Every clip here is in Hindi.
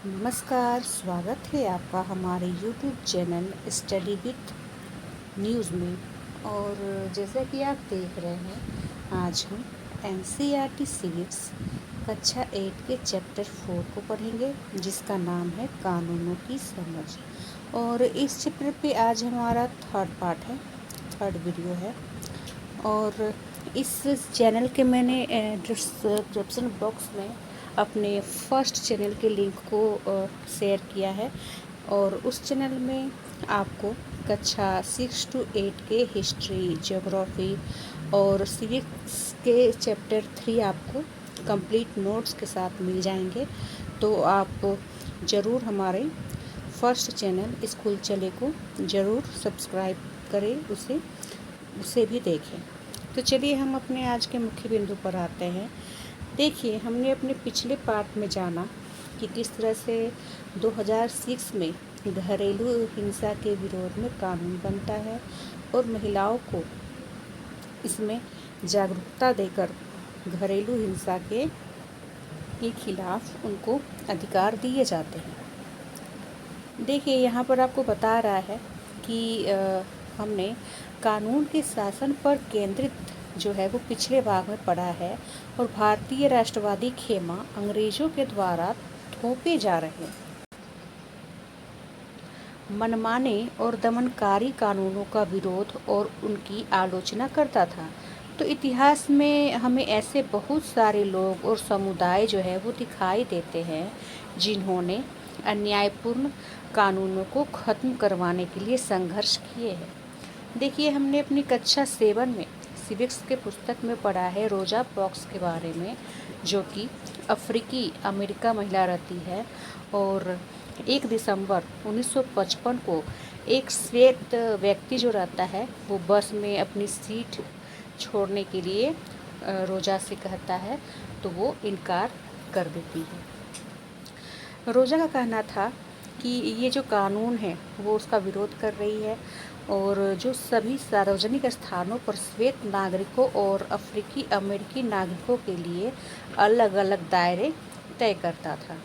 नमस्कार, स्वागत है आपका हमारे YouTube channel study with news में। और जैसा कि आप देख रहे हैं, आज हम एनसीईआरटी सिविक्स कक्षा 8 के चैप्टर 4 को पढ़ेंगे, जिसका नाम है कानूनों की समझ। और इस चैप्टर पे आज हमारा थर्ड वीडियो है। और इस चैनल के मैंने डिस्क्रिप्शन बॉक्स में अपने फर्स्ट चैनल के लिंक को शेयर किया है। और उस चैनल में आपको कक्षा 6 to 8 के हिस्ट्री, ज्योग्राफी और सिविक्स के चैप्टर 3 आपको कंप्लीट नोट्स के साथ मिल जाएंगे। तो आप ज़रूर हमारे फर्स्ट चैनल स्कूल चले को ज़रूर सब्सक्राइब करें, उसे भी देखें। तो चलिए हम अपने आज के मुख्य बिंदु पर आते हैं। देखिए, हमने अपने पिछले पार्ट में जाना कि किस तरह से 2006 में घरेलू हिंसा के विरोध में कानून बनता है और महिलाओं को इसमें जागरूकता देकर घरेलू हिंसा के खिलाफ उनको अधिकार दिए जाते हैं। देखिए, यहाँ पर आपको बता रहा है कि हमने कानून के शासन पर केंद्रित जो है वो पिछले भाग में पढ़ा है। और भारतीय राष्ट्रवादी खेमा अंग्रेजों के द्वारा थोपे जा रहे मनमाने और दमनकारी कानूनों का विरोध और उनकी आलोचना करता था। तो इतिहास में हमें ऐसे बहुत सारे लोग और समुदाय जो है वो दिखाई देते हैं जिन्होंने अन्यायपूर्ण कानूनों को ख़त्म करवाने के लिए संघर्ष किए हैं। देखिए, हमने अपनी कक्षा 7 में सिविक्स के पुस्तक में पढ़ा है रोजा पार्क्स के बारे में, जो कि अफ्रीकी अमेरिका महिला रहती है। और 1 दिसंबर 1955 को एक श्वेत व्यक्ति जो रहता है वो बस में अपनी सीट छोड़ने के लिए रोजा से कहता है, तो वो इनकार कर देती है। रोजा का कहना था कि ये जो कानून है वो उसका विरोध कर रही है और जो सभी सार्वजनिक स्थानों पर श्वेत नागरिकों और अफ्रीकी अमेरिकी नागरिकों के लिए अलग अलग दायरे तय करता था।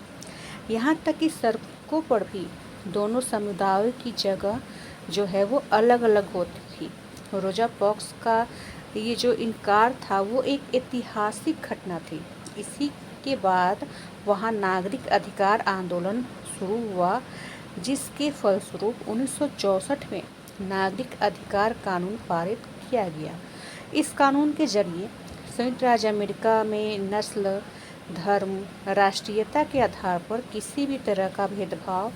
यहाँ तक कि सड़कों पर भी दोनों समुदायों की जगह जो है वो अलग अलग होती थी। रोजा पार्क्स का ये जो इनकार था वो एक ऐतिहासिक घटना थी। इसी के बाद वहाँ नागरिक अधिकार आंदोलन शुरू हुआ, जिसके फलस्वरूप 1964 में नागरिक अधिकार कानून पारित किया गया। इस कानून के जरिए संयुक्त राज्य अमेरिका में नस्ल, धर्म, राष्ट्रीयता के आधार पर किसी भी तरह का भेदभाव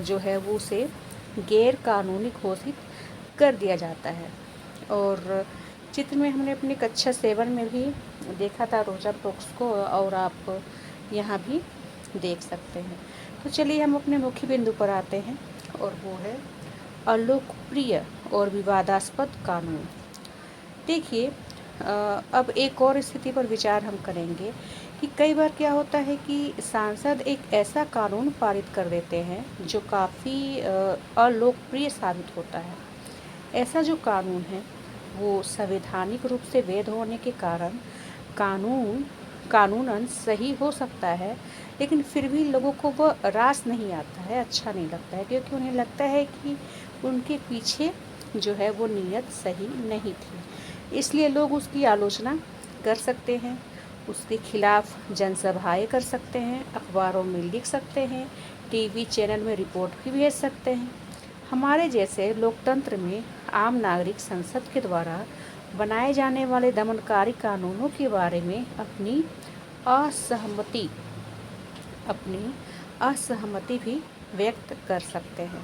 जो है वो उसे गैर कानूनी घोषित कर दिया जाता है। और चित्र में हमने अपनी कक्षा 7 में भी देखा था रोजा पार्क्स को, और आप यहाँ भी देख सकते हैं। तो चलिए हम अपने मुख्य बिंदु पर आते हैं, और वो है अलोकप्रिय और विवादास्पद कानून। देखिए, अब एक और स्थिति पर विचार हम करेंगे कि कई बार क्या होता है कि सांसद एक ऐसा कानून पारित कर देते हैं जो काफ़ी अलोकप्रिय साबित होता है। ऐसा जो कानून है वो संवैधानिक रूप से वैध होने के कारण कानूनन सही हो सकता है, लेकिन फिर भी लोगों को वह रास नहीं आता है, अच्छा नहीं लगता है, क्योंकि उन्हें लगता है कि उनके पीछे जो है वो नीयत सही नहीं थी। इसलिए लोग उसकी आलोचना कर सकते हैं, उसके खिलाफ जनसभाएं कर सकते हैं, अखबारों में लिख सकते हैं, टीवी चैनल में रिपोर्ट भी भेज सकते हैं। हमारे जैसे लोकतंत्र में आम नागरिक संसद के द्वारा बनाए जाने वाले दमनकारी कानूनों के बारे में अपनी असहमति भी व्यक्त कर सकते हैं।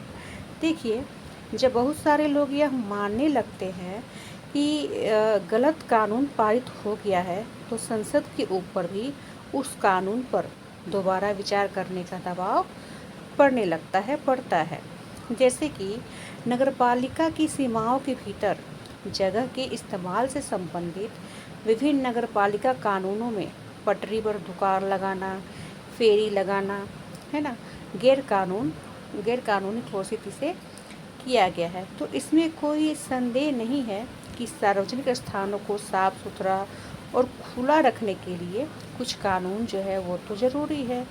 देखिए, जब बहुत सारे लोग यह मानने लगते हैं कि गलत कानून पारित हो गया है, तो संसद के ऊपर भी उस कानून पर दोबारा विचार करने का दबाव पड़ता है। जैसे कि नगरपालिका की सीमाओं के भीतर जगह के इस्तेमाल से संबंधित विभिन्न नगरपालिका कानूनों में पटरी पर दुकान लगाना, फेरी लगाना, है ना, गैर कानूनी घोषित इसे किया गया है। तो इसमें कोई संदेह नहीं है कि सार्वजनिक स्थानों को साफ सुथरा और खुला रखने के लिए कुछ कानून जो है वो तो ज़रूरी है।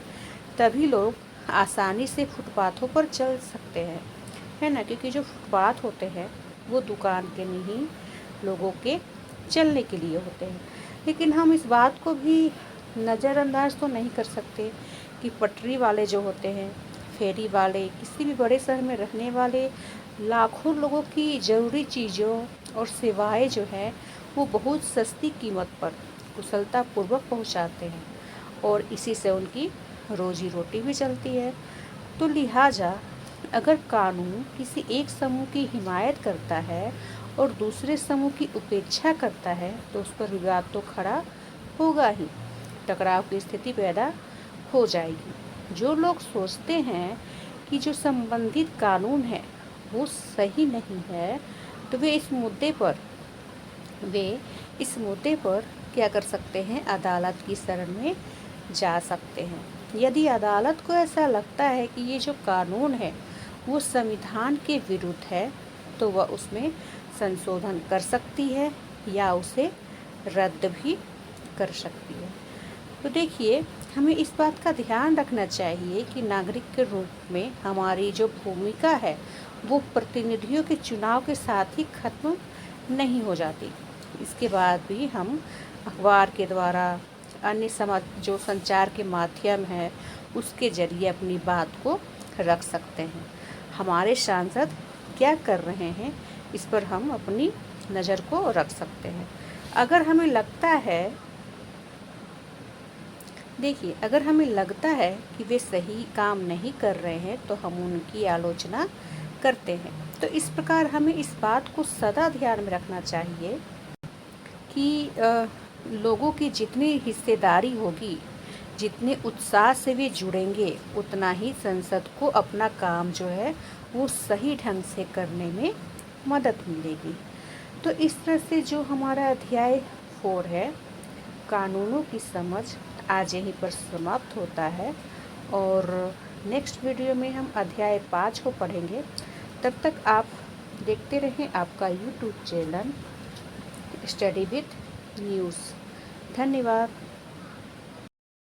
तभी लोग आसानी से फुटपाथों पर चल सकते हैं, है ना, क्योंकि जो फुटपाथ होते हैं वो दुकान के नहीं, लोगों के चलने के लिए होते हैं। लेकिन हम इस बात को भी नज़रअंदाज तो नहीं कर सकते कि पटरी वाले जो होते हैं, फेरी वाले, किसी भी बड़े शहर में रहने वाले लाखों लोगों की ज़रूरी चीज़ों और सेवाएं जो है वो बहुत सस्ती कीमत पर कुशलतापूर्वक पहुंचाते हैं, और इसी से उनकी रोजी रोटी भी चलती है। तो लिहाजा अगर कानून किसी एक समूह की हिमायत करता है और दूसरे समूह की उपेक्षा करता है तो उस पर विवाद तो खड़ा होगा ही, टकराव की स्थिति पैदा हो जाएगी। जो लोग सोचते हैं कि जो संबंधित कानून है वो सही नहीं है, तो वे इस मुद्दे पर क्या कर सकते हैं, अदालत की शरण में जा सकते हैं। यदि अदालत को ऐसा लगता है कि ये जो कानून है वो संविधान के विरुद्ध है, तो वह उसमें संशोधन कर सकती है या उसे रद्द भी कर सकती है। तो देखिए, हमें इस बात का ध्यान रखना चाहिए कि नागरिक के रूप में हमारी जो भूमिका है वो प्रतिनिधियों के चुनाव के साथ ही खत्म नहीं हो जाती। इसके बाद भी हम अखबार के द्वारा, अन्य समाज जो संचार के माध्यम है उसके जरिए अपनी बात को रख सकते हैं। हमारे सांसद क्या कर रहे हैं इस पर हम अपनी नज़र को रख सकते हैं। अगर हमें लगता है देखिए, अगर हमें लगता है कि वे सही काम नहीं कर रहे हैं तो हम उनकी आलोचना करते हैं। तो इस प्रकार हमें इस बात को सदा ध्यान में रखना चाहिए कि लोगों की जितनी हिस्सेदारी होगी, जितने उत्साह से वे जुड़ेंगे, उतना ही संसद को अपना काम जो है वो सही ढंग से करने में मदद मिलेगी। तो इस तरह से जो हमारा अध्याय 4 है, कानूनों की समझ, आज यहीं पर समाप्त होता है, और नेक्स्ट वीडियो में हम अध्याय 5 को पढ़ेंगे। तब तक आप देखते रहें आपका YouTube channel study with news. धन्यवाद।